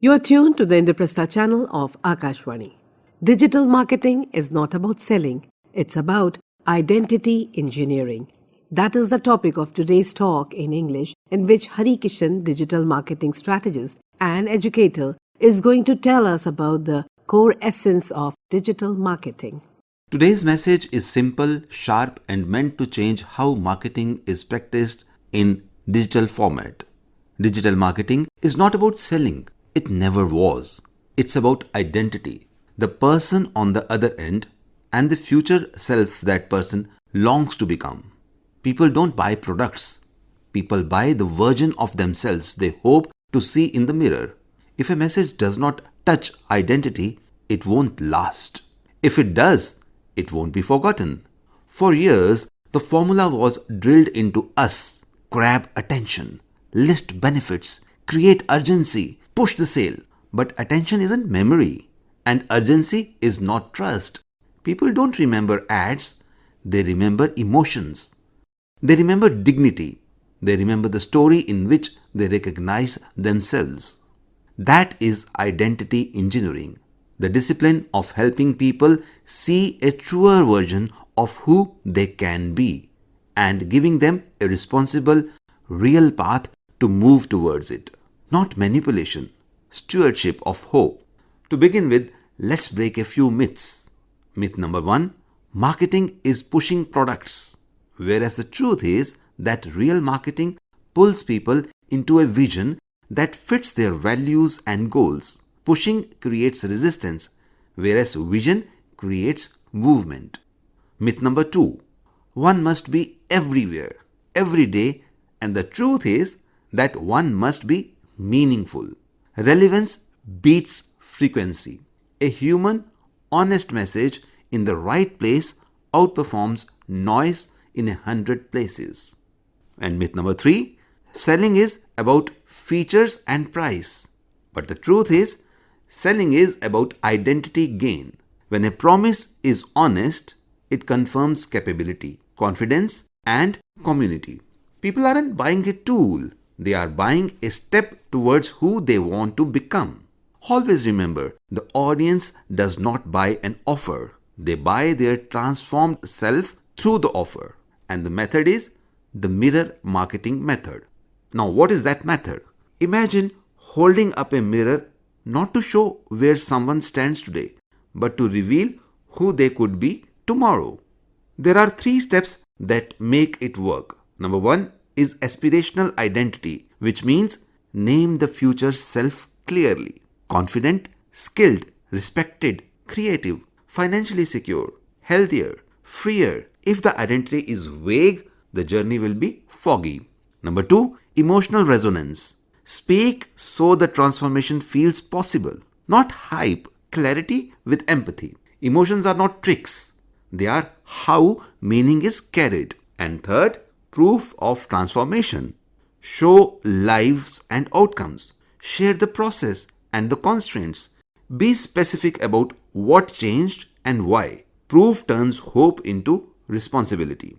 You are tuned to the Indraprastha channel of Akashvani. Digital marketing is not about selling, it's about identity engineering. That is the topic of today's talk in English, in which Hari Kishan, digital marketing strategist and educator, is going to tell us about the core essence of digital marketing. Today's message is simple, sharp, and meant to change how marketing is practiced in digital format. Digital marketing is not about selling. It never was. It's about identity. The person on the other end and the future self that person longs to become. People don't buy products. People buy the version of themselves they hope to see in the mirror. If a message does not touch identity, it won't last. If it does, it won't be forgotten. For years, the formula was drilled into us. Grab attention, list benefits, create urgency, push the sale. But attention isn't memory, and urgency is not trust. People don't remember ads, they remember emotions. They remember dignity. They remember the story in which they recognize themselves. That is identity engineering, the discipline of helping people see a truer version of who they can be and giving them a responsible, real path to move towards it. Not manipulation, stewardship of hope. To begin with, let's break a few myths. Myth number 1, marketing is pushing products, whereas the truth is that real marketing pulls people into a vision that fits their values and goals. Pushing creates resistance, whereas vision creates movement. Myth number 2, one must be everywhere, every day, and the truth is that one must be meaningful. Relevance beats frequency. A human, honest message in the right place outperforms noise in 100 places. And myth number 3, selling is about features and price. But the truth is, selling is about identity gain. When a promise is honest, it confirms capability, confidence, and community. People aren't buying a tool. They are buying a step towards who they want to become. Always remember, the audience does not buy an offer. They buy their transformed self through the offer. And the method is the mirror marketing method. Now, what is that method? Imagine holding up a mirror not to show where someone stands today, but to reveal who they could be tomorrow. There are 3 steps that make it work. Number 1 is aspirational identity, which means name the future self clearly. Confident, skilled, respected, creative, financially secure, healthier, freer. If the identity is vague, the journey will be foggy. Number 2, emotional resonance. Speak so the transformation feels possible. Not hype, clarity with empathy. Emotions are not tricks. They are how meaning is carried. And third, proof of transformation. Show lives and outcomes. Share the process and the constraints. Be specific about what changed and why. Proof turns hope into responsibility.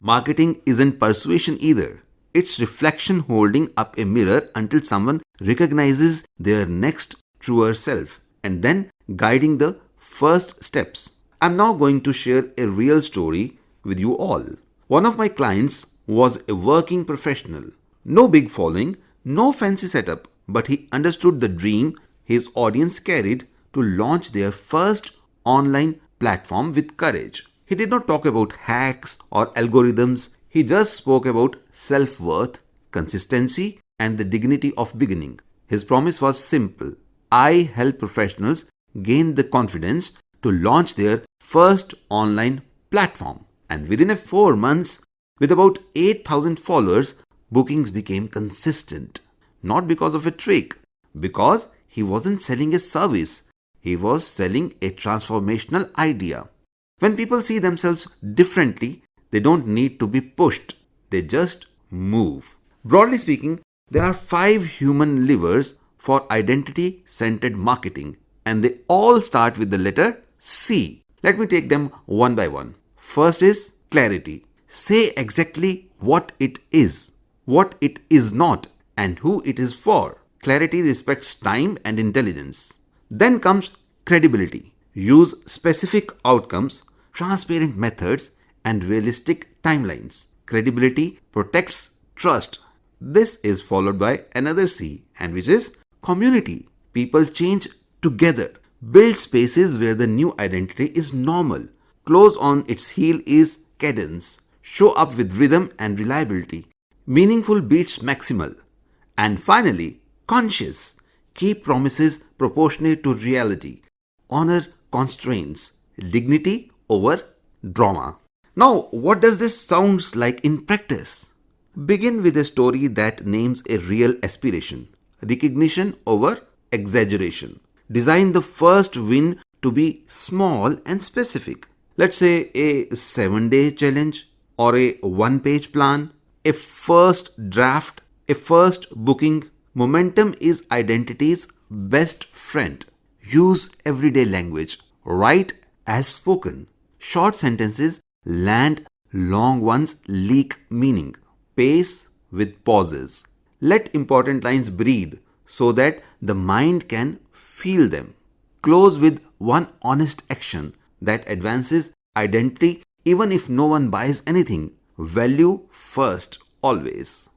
Marketing isn't persuasion either. It's reflection holding up a mirror until someone recognizes their next truer self and then guiding the first steps. I'm now going to share a real story with you all. One of my clients was a working professional. No big following, no fancy setup, but he understood the dream his audience carried to launch their first online platform with courage. He did not talk about hacks or algorithms. He just spoke about self-worth, consistency, and the dignity of beginning. His promise was simple. I help professionals gain the confidence to launch their first online platform. And within 4 months, with about 8,000 followers, bookings became consistent. Not because of a trick, because he wasn't selling a service. He was selling a transformational idea. When people see themselves differently, they don't need to be pushed. They just move. Broadly speaking, there are 5 human levers for identity-centered marketing, and they all start with the letter C. Let me take them one by one. First is clarity. Say exactly what it is not, and who it is for. Clarity respects time and intelligence. Then comes credibility. Use specific outcomes, transparent methods, and realistic timelines. Credibility protects trust. This is followed by another C, and which is community. People change together. Build spaces where the new identity is normal. Close on its heel is cadence. Show up with rhythm and reliability. Meaningful beats maximal. And finally, conscious. Keep promises proportionate to reality. Honor constraints. Dignity over drama. Now, what does this sound like in practice? Begin with a story that names a real aspiration. Recognition over exaggeration. Design the first win to be small and specific. Let's say a 7-day challenge or a 1-page plan, a first draft, a first booking. Momentum is identity's best friend. Use everyday language. Write as spoken. Short sentences land, long ones leak meaning. Pace with pauses. Let important lines breathe so that the mind can feel them. Close with one honest action that advances identity even if no one buys anything. Value first, always.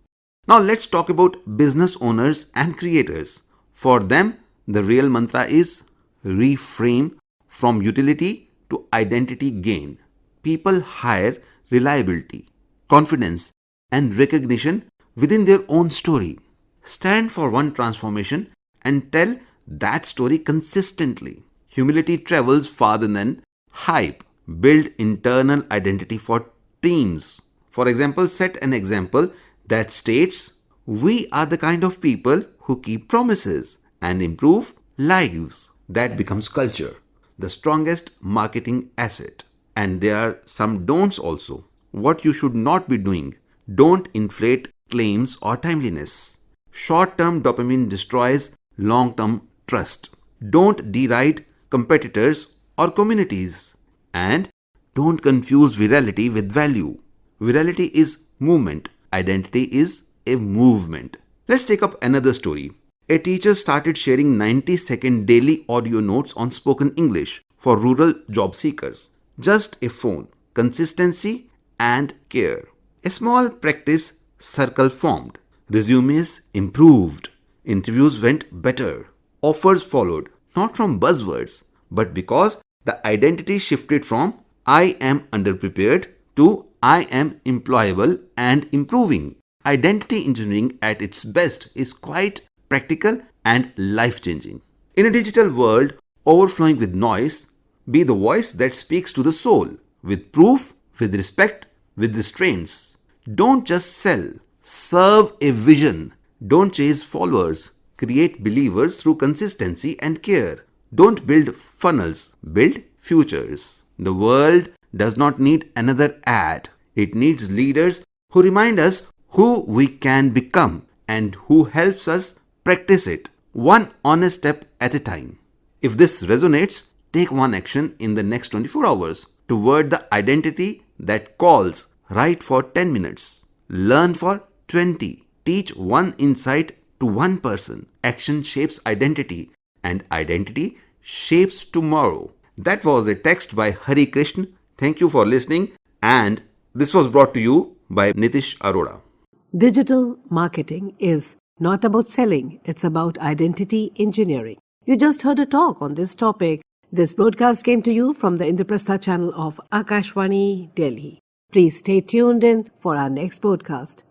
Now let's talk about business owners and creators. For them, the real mantra is reframe from utility to identity gain. People hire reliability, confidence, and recognition within their own story. Stand for one transformation and tell that story consistently. Humility travels farther than hype. Build internal identity for teams. For example, set an example that states, "We are the kind of people who keep promises and improve lives." That becomes culture, the strongest marketing asset. And there are some don'ts also. What you should not be doing. Don't inflate claims or timeliness. Short-term dopamine destroys long-term trust. Don't deride competitors or communities. And don't confuse virality with value. Virality is movement. Identity is a movement. Let's take up another story. A teacher started sharing 90-second daily audio notes on spoken English for rural job seekers. Just a phone, consistency and care. A small practice circle formed. Resumes improved. Interviews went better. Offers followed, not from buzzwords, but because the identity shifted from "I am underprepared" to "I am employable and improving." Identity engineering at its best is quite practical and life-changing. In a digital world overflowing with noise, be the voice that speaks to the soul, with proof, with respect, with restraints. Don't just sell, serve a vision. Don't chase followers, create believers through consistency and care. Don't build funnels, build futures. The world does not need another ad. It needs leaders who remind us who we can become and who helps us practice it, one honest step at a time. If this resonates, take one action in the next 24 hours toward the identity that calls. Write for 10 minutes. Learn for 20. Teach one insight to one person. Action shapes identity and identity shapes tomorrow. That was a text by Hari Kishan. Thank you for listening, and this was brought to you by Nitish Arora. Digital marketing is not about selling, it's about identity engineering. You just heard a talk on this topic. This broadcast came to you from the Indraprastha channel of Akashwani, Delhi. Please stay tuned in for our next broadcast.